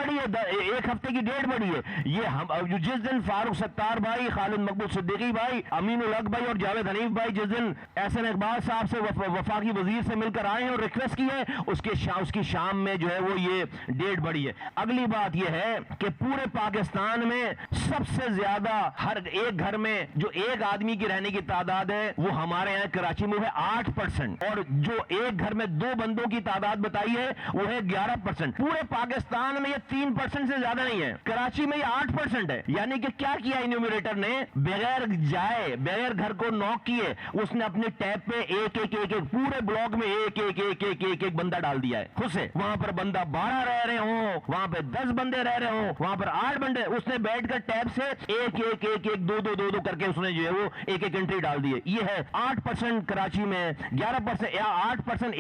بڑھی ہے، ایک ہفتے کی ڈیٹ بڑھی ہے. یہ ہم جس دن فاروق ستار بھائی، خالد مقبول صدیقی بھائی، امین الحق بھائی اور جاوید حنیف بھائی جس دن احسن اقبال صاحب سے وفاقی وزیر سے مل کر آئے ہیں اور ریکویسٹ کی ہے، اس کی شام میں جو ہے وہ یہ ڈیٹ بڑھی ہے. اگلی بات یہ ہے کہ پورے پاکستان میں سب سے زیادہ ہر ایک گھر میں جو ایک آدمی کی رہنے کی تعداد ہے وہ ہمارے یہاں کراچی میں ہے 8%، اور جو ایک گھر میں 2 بندوں کی تعداد بتائی ہے وہ ہے 11%. پورے پاکستان میں یہ 3% سے زیادہ نہیں ہے، کراچی میں یہ 8% ہے. یعنی کہ کیا کیا انیومریٹر نے؟ بغیر جائے، بغیر گھر کو نوک کیے، اس نے اپنے ٹیب پہ ایک پورے بلاک میں ایک بندہ ڈال دیا ہے خود سے. وہاں پر بندہ 12 رہ رہے ہوں، وہاں پہ 10 بندے رہ رہے ہوں، وہاں پر 8 بندے، اس نے بیٹھ کر ٹیب سے ایک دو کر کے اس نے جو ہے وہ ایک انٹری ڈال دی ہے. یہ ہے 8% کراچی میں، 11% یا 8%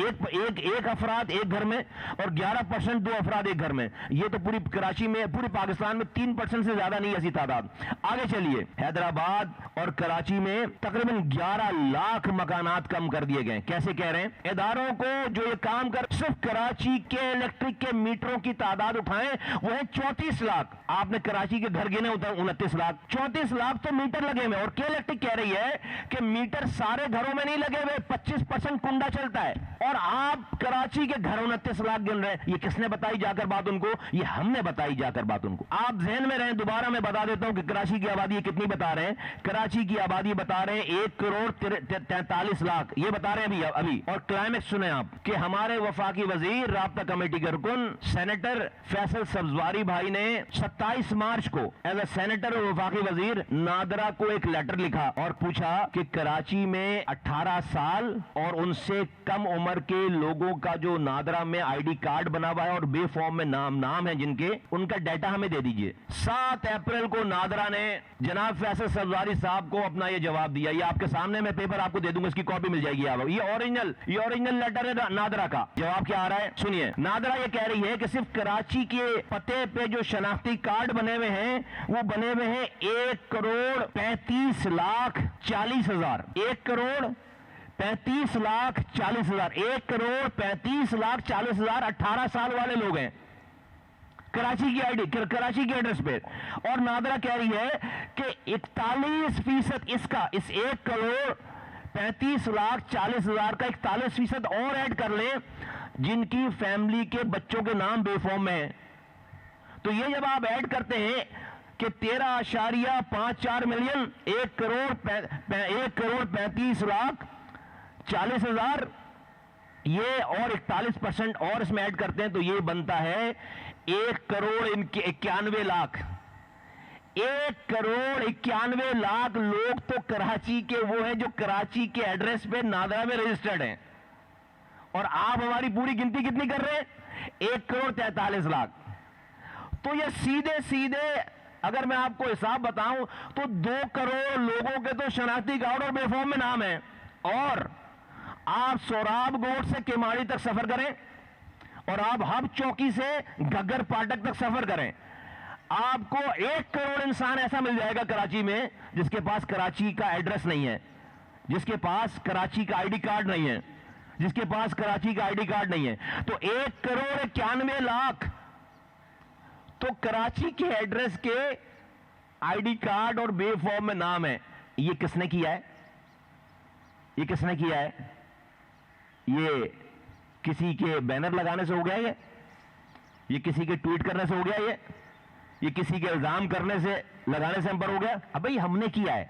ایک افراد ایک گھر میں، اور 11% 2 افراد ایک گھر میں. یہ تو پوری کراچی میں، پوری پاکستان میں 3% سے زیادہ نہیں ایسی تعداد. آگے چلیے، حیدرآباد اور کراچی میں تقریباً 11 لاکھ مکانات کم کر دیے گئے. کیسے کہہ رہے ہیں؟ اداروں کو جو یہ کام کر، صرف کراچی کے الیکٹرک کے میٹروں کی تعداد اٹھائیں وہ ہے 34 لاکھ. آپ نے کراچی کے گھر گنے ہوتا ہے 29 لاکھ، 34 لاکھ تو میٹر لگے ہوئے. اور کے الیکٹرک کہہ رہی ہے کہ میٹر سارے گھروں میں نہیں لگے ہوئے، 25% کنڈا چلتا ہے، اور آپ کراچی کے گھر 29 لاکھ گن رہے ہیں. یہ کس نے بتائی جا کر بات ان کو؟ یہ ہم نے بتائی جا کر بات ان کو. آپ ذہن میں رہیں، دوبارہ میں بتا دیتا ہوں کہ کراچی کی آبادی کتنی بتا رہے ہیں. کراچی کی آبادی بتا رہے ہیں 1,43 لاکھ، یہ بتا رہے ہیں ابھی. اور کلائمیکس سنیں آپ کہ ہمارے وفاقی وزیر رابطہ کمیٹی کے رکن سینیٹر فیصل سبزواری بھائی نے 27 مارچ کو ایز اے سینیٹر اور وفاقی وزیر نادرا کو ایک لیٹر لکھا اور پوچھا کہ کراچی میں 18 سال اور ان سے کم عمر کے لوگوں کا جو نادرا میں آئی ڈی کارڈ بنا ہوا ہے اور بے فارم میں نام ہے جن کے، ان کا ڈیٹا ہمیں دے دیجئے. 7 اپریل کو نادرا نے جناب فیصل سبزواری صاحب کو اپنا یہ جواب دیا. یہ آپ کے سامنے، میں پیپر آپ کو دے دوں گا، اس کی کاپی مل جائے گی آپ. یہ اوریجنل لیٹر ہے نادرا کا. جواب کیا آ رہا ہے سنیے. نادرا یہ کہہ رہی ہے کہ صرف کراچی کے پتے پہ جو شناختی کارڈ بنے ہوئے ہیں وہ بنے ہوئے ہیں 1,35,40,000. 1,35,40,000. 1,35,40,000 18 سال والے لوگ ہیں کراچی کی آئی ڈی، کراچی کے ایڈریس پہ. اور نادرا کہہ رہی ہے کہ 41% اس 1,35,40,000 کا 41% اور ایڈ کر لیں جن کی فیملی کے بچوں کے نام بے فارم میں ہیں. تو یہ جب آپ ایڈ کرتے ہیں کہ 13.54 ملین 1,35,40,000 یہ اور 41% اور اس میں ایڈ کرتے ہیں تو یہ بنتا ہے 1,91,00,000. 1,91,00,000 لوگ تو کراچی کے وہ ہیں جو کراچی کے ایڈریس پہ نادرا میں رجسٹرڈ ہیں. اور آپ ہماری پوری گنتی کتنی کر رہے ہیں؟ 1,43,00,000. تو یہ سیدھے اگر میں آپ کو حساب بتاؤں تو 2 کروڑ لوگوں کے تو شناختی کارڈ اور بے فارم میں نام ہے. اور آپ سوراب گوٹ سے کیماڑی تک سفر کریں اور آپ ہب چوکی سے گگر پاٹک تک سفر کریں، آپ کو 1 کروڑ انسان ایسا مل جائے گا کراچی میں جس کے پاس کراچی کا ایڈریس نہیں ہے، جس کے پاس کراچی کا آئی ڈی کارڈ نہیں ہے، جس کے پاس کراچی کا آئی ڈی کارڈ نہیں ہے. تو 1,91,00,000 تو کراچی کے ایڈریس کے آئی ڈی کارڈ اور بے فارم میں نام ہے. یہ کس نے کیا ہے؟ یہ کس نے کیا ہے؟ یہ کسی کے بینر لگانے سے ہو گیا؟ یہ کسی کے ٹویٹ کرنے سے ہو گیا؟ یہ کسی کے الزام کرنے سے لگانے سے ہم پر ہو گیا؟ اب بھائی ہم نے کیا ہے،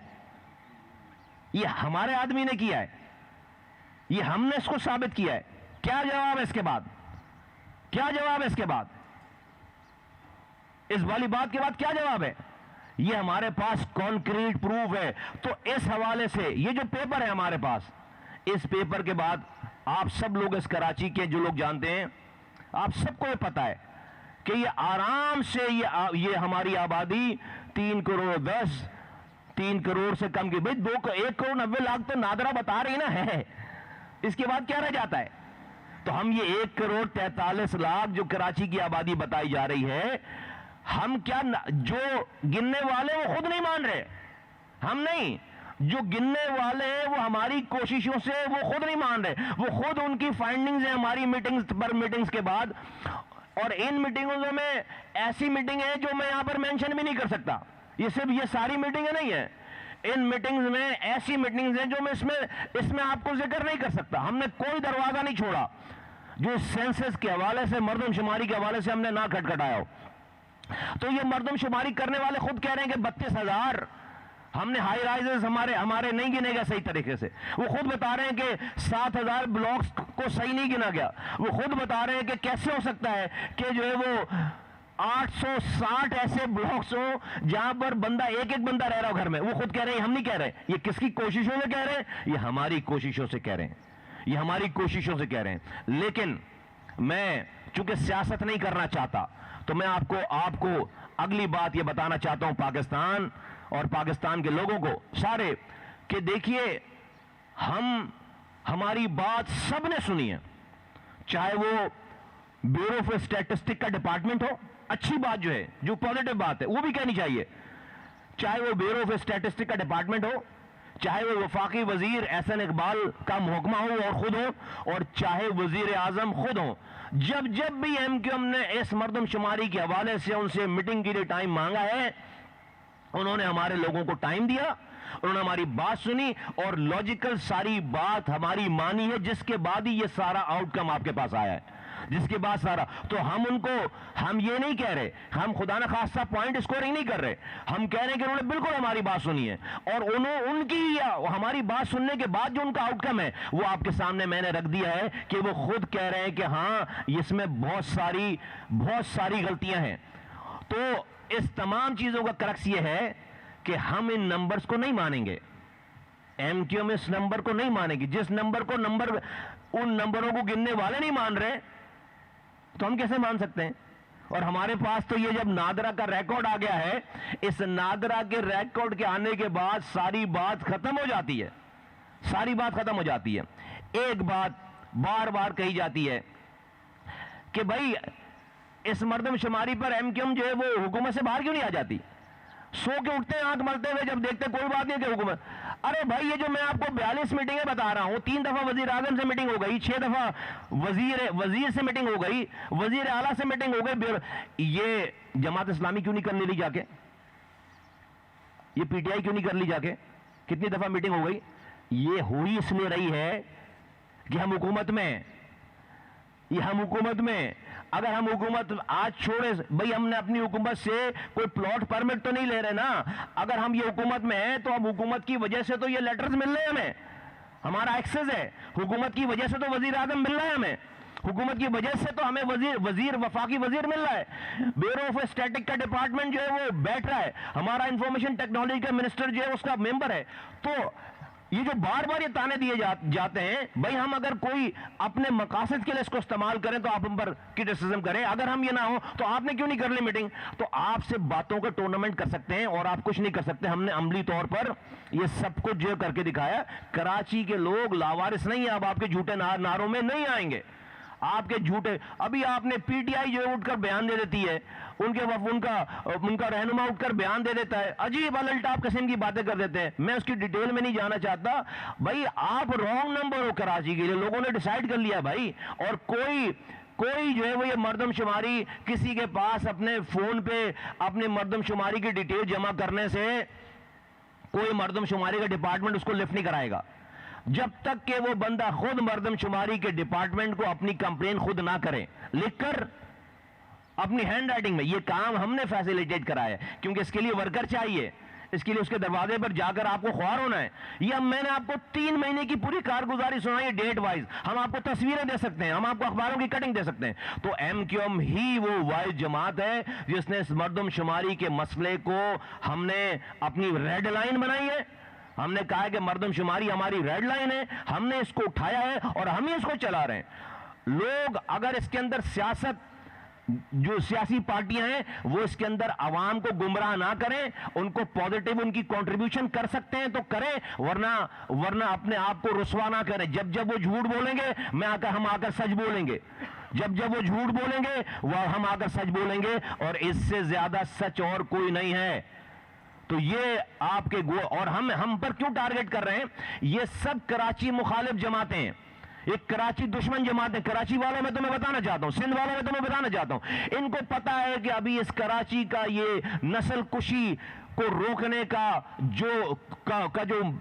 یہ ہمارے آدمی نے کیا ہے، یہ ہم نے اس کو ثابت کیا ہے. کیا جواب ہے اس کے بعد؟ کیا جواب ہے اس کے بعد؟ اس والی بات کے بعد کیا جواب ہے؟ یہ ہمارے پاس کانکریٹ پروف ہے. تو اس حوالے سے یہ جو پیپر ہے ہمارے پاس، اس پیپر کے بعد آپ سب لوگ اس کراچی کے جو لوگ جانتے ہیں، آپ سب کو یہ پتا ہے کہ یہ آرام سے یہ ہماری آبادی 3 کروڑ سے کم کی. بھائی 1,90,00,000 تو نادرا بتا رہی نا ہے، اس کے بعد کیا رہ جاتا ہے؟ تو ہم یہ 1,43,00,000 جو کراچی کی آبادی بتائی جا رہی ہے، ہم کیا جو گننے والے وہ خود نہیں مان رہے، ہم نہیں، جو گننے والے ہیں وہ ہماری کوششوں سے وہ خود نہیں مان رہے، وہ خود ان کی فائنڈنگز ہیں ہماری میٹنگز کے بعد. اور ان میٹنگوں میں ایسی میٹنگ ہے جو میں یہاں پر مینشن بھی نہیں کر سکتا. یہ صرف یہ ساری میٹنگیں نہیں ہیں, ان میٹنگز میں ایسی میٹنگز ہیں جو میں اس میں آپ کو ذکر نہیں کر سکتا. ہم نے کوئی دروازہ نہیں چھوڑا جو سینسس کے حوالے سے, مردم شماری کے حوالے سے ہم نے نہ کھٹکھٹایا ہو. تو یہ مردم شماری کرنے والے خود کہہ رہے ہیں کہ 32,000 ہم نے ہائی رائزز ہمارے نہیں گنے گئے صحیح طریقے سے. وہ خود بتا رہے ہیں کہ 7,000 بلاکس کو صحیح نہیں گنا گیا. وہ خود بتا رہے ہیں کہ کیسے ہو سکتا ہے کہ جو ہے وہ 860 ایسے بلاکس ہوں جہاں پر ایک بندہ رہ رہا ہو گھر میں. وہ خود کہہ رہے ہیں, ہم نہیں کہہ رہے. یہ کس کی کوششوں سے کہہ رہے ہیں؟ یہ ہماری کوششوں سے کہہ رہے ہیں. یہ ہماری کوششوں سے کہہ رہے ہیں. لیکن میں چونکہ سیاست نہیں کرنا چاہتا تو میں آپ کو اگلی بات یہ بتانا چاہتا ہوں پاکستان اور پاکستان کے لوگوں کو سارے, کہ دیکھیے ہماری بات سب نے سنی ہے, چاہے وہ بیورو آف اسٹیٹسٹک کا ڈپارٹمنٹ ہو, اچھی بات جو ہے, جو پازیٹو بات ہے وہ بھی کہنی چاہیے, چاہے وہ بیورو آف اسٹیٹسٹک کا ڈپارٹمنٹ ہو, چاہے وہ وفاقی وزیر احسن اقبال کا محکمہ ہو اور خود ہو, اور چاہے وزیر اعظم خود ہوں. جب بھی ایم کیو ایم نے اس مردم شماری کے حوالے سے ان سے میٹنگ کے لیے ٹائم مانگا ہے, انہوں نے ہمارے لوگوں کو ٹائم دیا, انہوں نے ہماری بات سنی اور لاجیکل ساری بات ہماری مانی ہے, جس کے بعد ہی یہ سارا آؤٹ کم آپ کے پاس آیا ہے. جس کے بعد سارا, تو ہم یہ نہیں کہہ رہے, ہم خدا نخواستہ پوائنٹ اسکورنگ نہیں کر رہے, ہم کہہ رہے ہیں کہ انہوں نے بالکل ہماری بات سنی ہے, اور ان کی ہماری بات سننے کے بعد جو ان کا آؤٹ کم ہے وہ آپ کے سامنے میں نے رکھ دیا ہے, کہ وہ خود کہہ رہے ہیں کہ ہاں اس میں بہت ساری غلطیاں ہیں. تو اس تمام چیزوں کا کرکس یہ ہے کہ ہم ان نمبرز کو نہیں مانیں گے. ایم کیو ایم اس نمبر کو نہیں مانے گی. جس نمبر کو ان نمبروں کو گننے والے نہیں مان رہے تو ہم کیسے مان سکتے ہیں؟ اور ہمارے پاس تو یہ جب نادرا کا ریکارڈ آ گیا ہے, اس نادرا کے ریکارڈ کے آنے کے بعد ساری بات ختم ہو جاتی ہے. ساری بات ختم ہو جاتی ہے. ایک بات بار بار کہی جاتی ہے کہ بھائی اس مردم شماری پر ایم کیو ایم جو ہے وہ حکومت سے باہر کیوں نہیں آ جاتی؟ سو کے اٹھتے ہیں آنکھ ملتے ہوئے جب دیکھتے کوئی بات نہیں کہ حکومت. ارے بھائی یہ جو میں آپ کو 42 میٹنگیں بتا رہا ہوں, 3 دفعہ وزیر اعظم سے میٹنگ ہو گئی, 6 دفعہ وزیر سے میٹنگ ہو گئی, وزیر اعلیٰ سے میٹنگ ہو گئی, یہ جماعت اسلامی کیوں نہیں کرنے لی جا کے؟ یہ پی ٹی آئی کیوں نہیں کر لی جا کے؟ کتنی دفعہ میٹنگ ہو گئی؟ یہ ہوئی اس لیے رہی ہے کہ ہم حکومت میں اگر ہم حکومت آج چھوڑے, بھئی ہم نے اپنی حکومت سے کوئی پلاٹ پرمٹ تو نہیں لے رہے نا. اگر ہم یہ حکومت میں ہیں تو اب حکومت کی وجہ سے تو یہ لیٹرز مل رہے ہیں ہمیں, ہمارا ایکسس ہے. حکومت کی وجہ سے تو وزیر اعظم مل رہا ہے ہمیں, حکومت کی وجہ سے تو ہمیں وفاقی وزیر مل رہا ہے, بیورو آف اسٹیٹک کا ڈپارٹمنٹ جو ہے وہ بیٹھ رہا ہے, ہمارا انفارمیشن ٹیکنالوجی کا منسٹر جو ہے اس کا ممبر ہے. تو یہ جو بار بار یہ تانے دیے جاتے ہیں, بھائی ہم اگر کوئی اپنے مقاصد کے لیے اس کو استعمال کریں تو آپ ہم پر کرٹیسزم کریں, اگر ہم یہ نہ ہو تو آپ نے کیوں نہیں کر لی میٹنگ؟ تو آپ سے باتوں کا ٹورنامنٹ کر سکتے ہیں اور آپ کچھ نہیں کر سکتے. ہم نے عملی طور پر یہ سب کچھ جو کر کے دکھایا. کراچی کے لوگ لاوارث نہیں ہیں, اب آپ کے جھوٹے نعروں میں نہیں آئیں گے. آپ کے جھوٹے, ابھی آپ نے پی ٹی آئی جو اٹھ کر بیان دے دیتی ہے, ان کا رہنما اٹھ کر بیان دے دیتا ہے, عجیب الٹاپ قسم کی باتیں کر دیتے ہیں. میں اس کی ڈیٹیل میں نہیں جانا چاہتا. بھائی آپ رانگ نمبر ہو کراچی کے لیے, لوگوں نے ڈیسائیڈ کر لیا بھائی. اور کوئی جو ہے وہ یہ مردم شماری کسی کے پاس اپنے فون پہ اپنے مردم شماری کی ڈیٹیل جمع کرنے سے کوئی مردم شماری کا ڈپارٹمنٹ اس کو لفٹ نہیں کرائے گا جب تک کہ وہ بندہ خود مردم شماری کے ڈپارٹمنٹ کو اپنی کمپلین خود نہ کرے لکھ کر اپنی ہینڈ رائٹنگ میں. یہ کام ہم نے فیسیلیٹیٹ کرایا ہے, کیونکہ اس کے لیے ورکر چاہیے, اس کے لیے اس کے دروازے پر جا کر آپ کو خوار ہونا ہے. یہ میں نے آپ کو 3 مہینے کی پوری کارگزاری سنائی ہے ڈیٹ وائز. ہم آپ کو تصویریں دے سکتے ہیں, ہم آپ کو اخباروں کی کٹنگ دے سکتے ہیں. تو ایم کیو ایم ہی وہ واحد جماعت ہے جس نے اس مردم شماری کے مسئلے کو ہم نے اپنی ریڈ لائن بنائی ہے. ہم نے کہا ہے کہ مردم شماری ہماری ریڈ لائن ہے, ہم نے اس کو اٹھایا ہے اور ہم ہی اس کو چلا رہے ہیں. لوگ اگر اس کے اندر جو سیاسی پارٹیاں ہیں وہ اس کے اندر عوام کو گمراہ نہ کریں, ان کو پوزیٹیو ان کی کنٹریبیوشن کر سکتے ہیں تو کریں, ورنہ اپنے آپ کو رسوا نہ کریں. جب وہ جھوٹ بولیں گے ہم آ کر سچ بولیں گے, جب وہ جھوٹ بولیں گے ہم آ کر سچ بولیں گے, اور اس سے زیادہ سچ اور کوئی نہیں ہے. تو یہ آپ کے اور ہم پر کیوں ٹارگٹ کر رہے ہیں؟ یہ سب کراچی مخالف جماعتیں ہیں, یہ کراچی دشمن جماعتیں، کراچی والوں میں تمہیں بتانا چاہتا ہوں، سندھ والوں میں تمہیں بتانا چاہتا ہوں، ان کو پتا ہے کہ ابھی اس کراچی کا یہ نسل کشی کو روکنے کا جو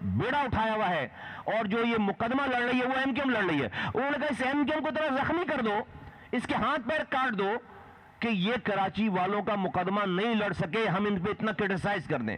بیڑا اٹھایا ہوا ہے اور جو یہ مقدمہ لڑ رہی ہے وہ ایم کیو ایم لڑ رہی ہے، انہوں نے کہا اس ایم کیو ایم کو طرح زخمی کر دو، اس کے ہاتھ پیر کاٹ دو کہ یہ کراچی والوں کا مقدمہ نہیں لڑ سکے، ہم ان پہ اتنا کرٹیسائز کر دیں۔